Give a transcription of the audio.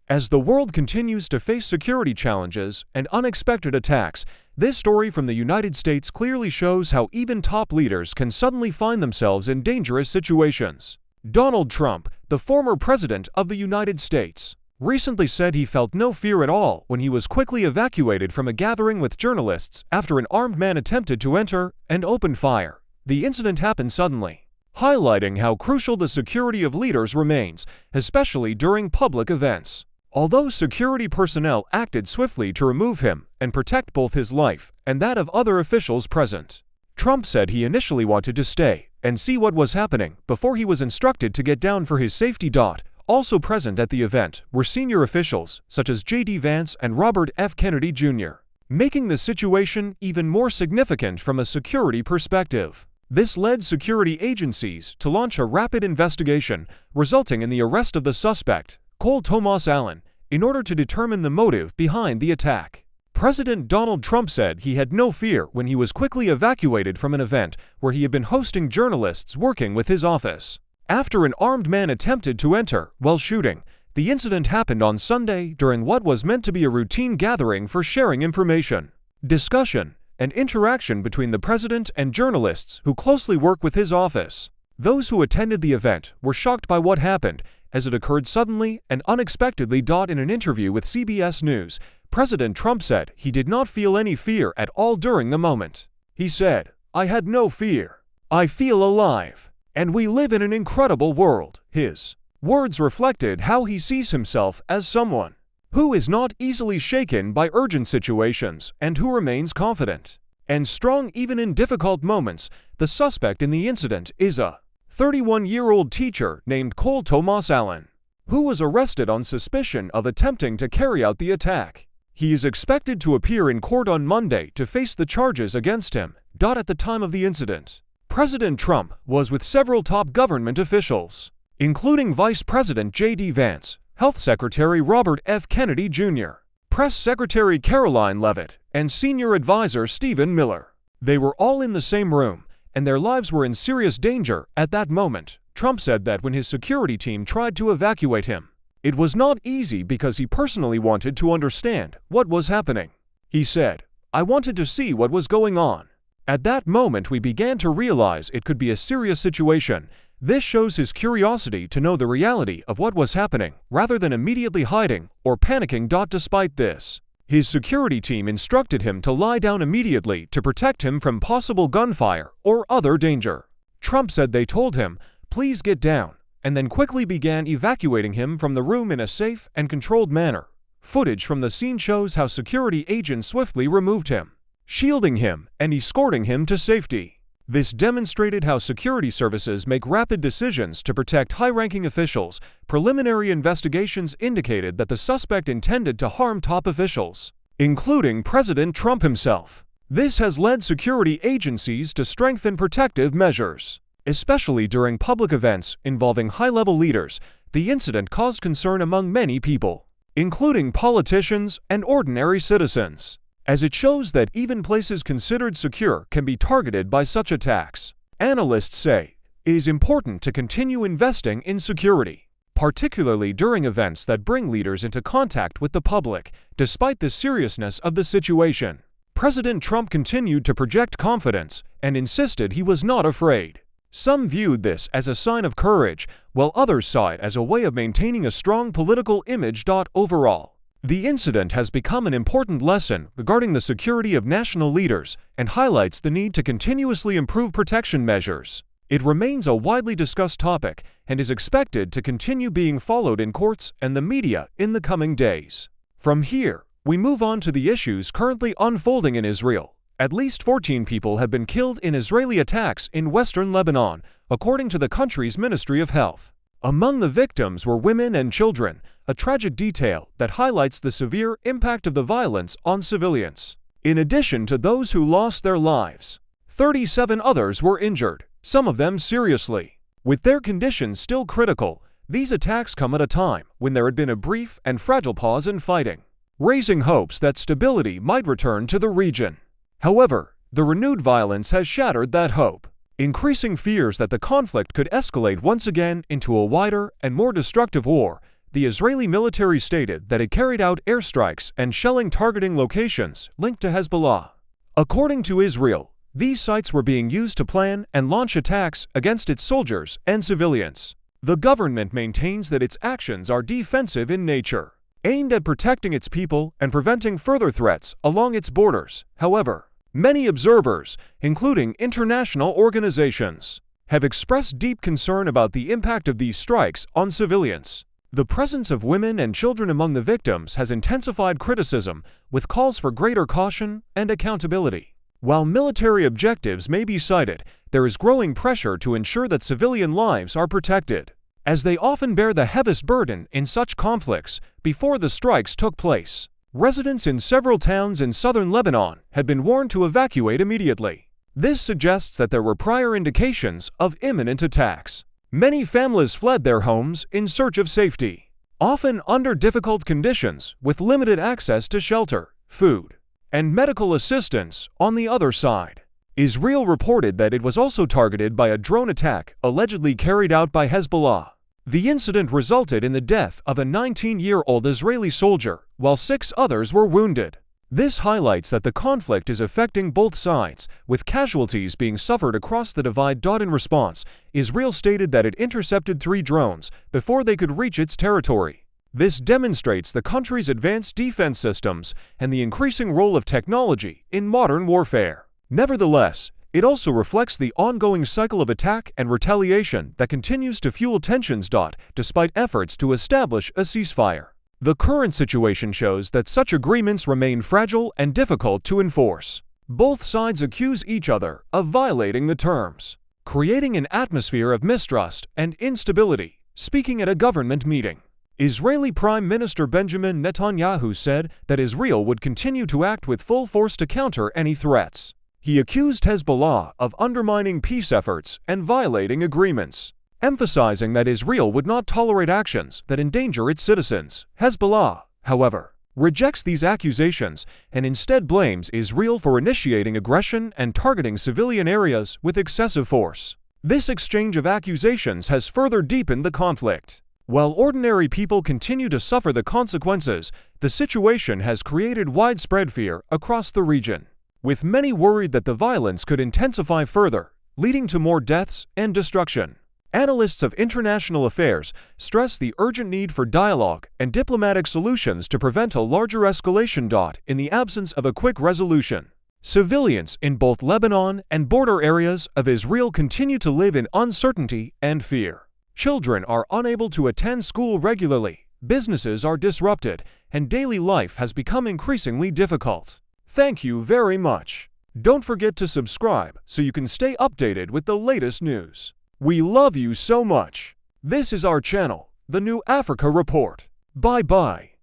As the world continues to face security challenges and unexpected attacks, this story from the United States clearly shows how even top leaders can suddenly find themselves in dangerous situations. Donald Trump, the former president of the United States, recently said he felt no fear at all when he was quickly evacuated from a gathering with journalists after an armed man attempted to enter and opened fire. The incident happened suddenly, highlighting how crucial the security of leaders remains, especially during public events. Although security personnel acted swiftly to remove him and protect both his life and that of other officials present, Trump said he initially wanted to stay and see what was happening before he was instructed to get down for his safety. Also present at the event were senior officials such as J.D. Vance and Robert F. Kennedy Jr., making the situation even more significant from a security perspective. This led security agencies to launch a rapid investigation, resulting in the arrest of the suspect, Cole Thomas Allen, in order to determine the motive behind the attack. President Donald Trump said he had no fear when he was quickly evacuated from an event where he had been hosting journalists working with his office. After an armed man attempted to enter while shooting, the incident happened on Sunday during what was meant to be a routine gathering for sharing information, discussion, and interaction between the president and journalists who closely work with his office. Those who attended the event were shocked by what happened, as it occurred suddenly and unexpectedly. In an interview with CBS News, President Trump said he did not feel any fear at all during the moment. He said, "I had no fear. I feel alive. And we live in an incredible world." His words reflected how he sees himself as someone who is not easily shaken by urgent situations and who remains confident and strong even in difficult moments. The suspect in the incident is a 31-year-old teacher named Cole Thomas Allen, who was arrested on suspicion of attempting to carry out the attack. He is expected to appear in court on Monday to face the charges against him. At the time of the incident, President Trump was with several top government officials, including Vice President J.D. Vance, Health Secretary Robert F. Kennedy Jr., Press Secretary Caroline Leavitt, and Senior Advisor Stephen Miller. They were all in the same room, and their lives were in serious danger at that moment. Trump said that when his security team tried to evacuate him, it was not easy because he personally wanted to understand what was happening. He said, "I wanted to see what was going on. At that moment we began to realize it could be a serious situation." This shows his curiosity to know the reality of what was happening, rather than immediately hiding or panicking. Despite this, his security team instructed him to lie down immediately to protect him from possible gunfire or other danger. Trump said they told him, "Please get down," and then quickly began evacuating him from the room in a safe and controlled manner. Footage from the scene shows how security agents swiftly removed him, shielding him and escorting him to safety. This demonstrated how security services make rapid decisions to protect high-ranking officials. Preliminary investigations indicated that the suspect intended to harm top officials, including President Trump himself. This has led security agencies to strengthen protective measures, especially during public events involving high-level leaders. The incident caused concern among many people, including politicians and ordinary citizens, as it shows that even places considered secure can be targeted by such attacks. Analysts say it is important to continue investing in security, particularly during events that bring leaders into contact with the public. Despite the seriousness of the situation, President Trump continued to project confidence and insisted he was not afraid. Some viewed this as a sign of courage, while others saw it as a way of maintaining a strong political image. Overall, the incident has become an important lesson regarding the security of national leaders and highlights the need to continuously improve protection measures. It remains a widely discussed topic and is expected to continue being followed in courts and the media in the coming days. From here, we move on to the issues currently unfolding in Israel. At least 14 people have been killed in Israeli attacks in western Lebanon, according to the country's Ministry of Health. Among the victims were women and children, a tragic detail that highlights the severe impact of the violence on civilians. In addition to those who lost their lives, 37 others were injured, some of them seriously. With their conditions still critical, these attacks come at a time when there had been a brief and fragile pause in fighting, raising hopes that stability might return to the region. However, the renewed violence has shattered that hope, increasing fears that the conflict could escalate once again into a wider and more destructive war. the Israeli military stated that it carried out airstrikes and shelling targeting locations linked to Hezbollah. According to Israel, these sites were being used to plan and launch attacks against its soldiers and civilians. The government maintains that its actions are defensive in nature, aimed at protecting its people and preventing further threats along its borders. However, many observers, including international organizations, have expressed deep concern about the impact of these strikes on civilians. The presence of women and children among the victims has intensified criticism, with calls for greater caution and accountability. While military objectives may be cited, there is growing pressure to ensure that civilian lives are protected, as they often bear the heaviest burden in such conflicts. Before the strikes took place, residents in several towns in southern Lebanon had been warned to evacuate immediately. This suggests that there were prior indications of imminent attacks. Many families fled their homes in search of safety, often under difficult conditions with limited access to shelter, food, and medical assistance. On the other side, Israel reported that it was also targeted by a drone attack allegedly carried out by Hezbollah. The incident resulted in the death of a 19-year-old Israeli soldier, while 6 others were wounded. This highlights that the conflict is affecting both sides, with casualties being suffered across the divide. In response, Israel stated that it intercepted 3 drones before they could reach its territory. This demonstrates the country's advanced defense systems and the increasing role of technology in modern warfare. Nevertheless, it also reflects the ongoing cycle of attack and retaliation that continues to fuel tensions. Despite efforts to establish a ceasefire, the current situation shows that such agreements remain fragile and difficult to enforce. Both sides accuse each other of violating the terms, creating an atmosphere of mistrust and instability. Speaking at a government meeting, Israeli Prime Minister Benjamin Netanyahu said that Israel would continue to act with full force to counter any threats. He accused Hezbollah of undermining peace efforts and violating agreements, emphasizing that Israel would not tolerate actions that endanger its citizens. Hezbollah, however, rejects these accusations and instead blames Israel for initiating aggression and targeting civilian areas with excessive force. This exchange of accusations has further deepened the conflict. While ordinary people continue to suffer the consequences, the situation has created widespread fear across the region, with many worried that the violence could intensify further, leading to more deaths and destruction. Analysts of international affairs stress the urgent need for dialogue and diplomatic solutions to prevent a larger escalation. In the absence of a quick resolution, civilians in both Lebanon and border areas of Israel continue to live in uncertainty and fear. Children are unable to attend school regularly, businesses are disrupted, and daily life has become increasingly difficult. Thank you very much. Don't forget to subscribe so you can stay updated with the latest news. We love you so much. This is our channel, The New Africa Report. Bye-bye.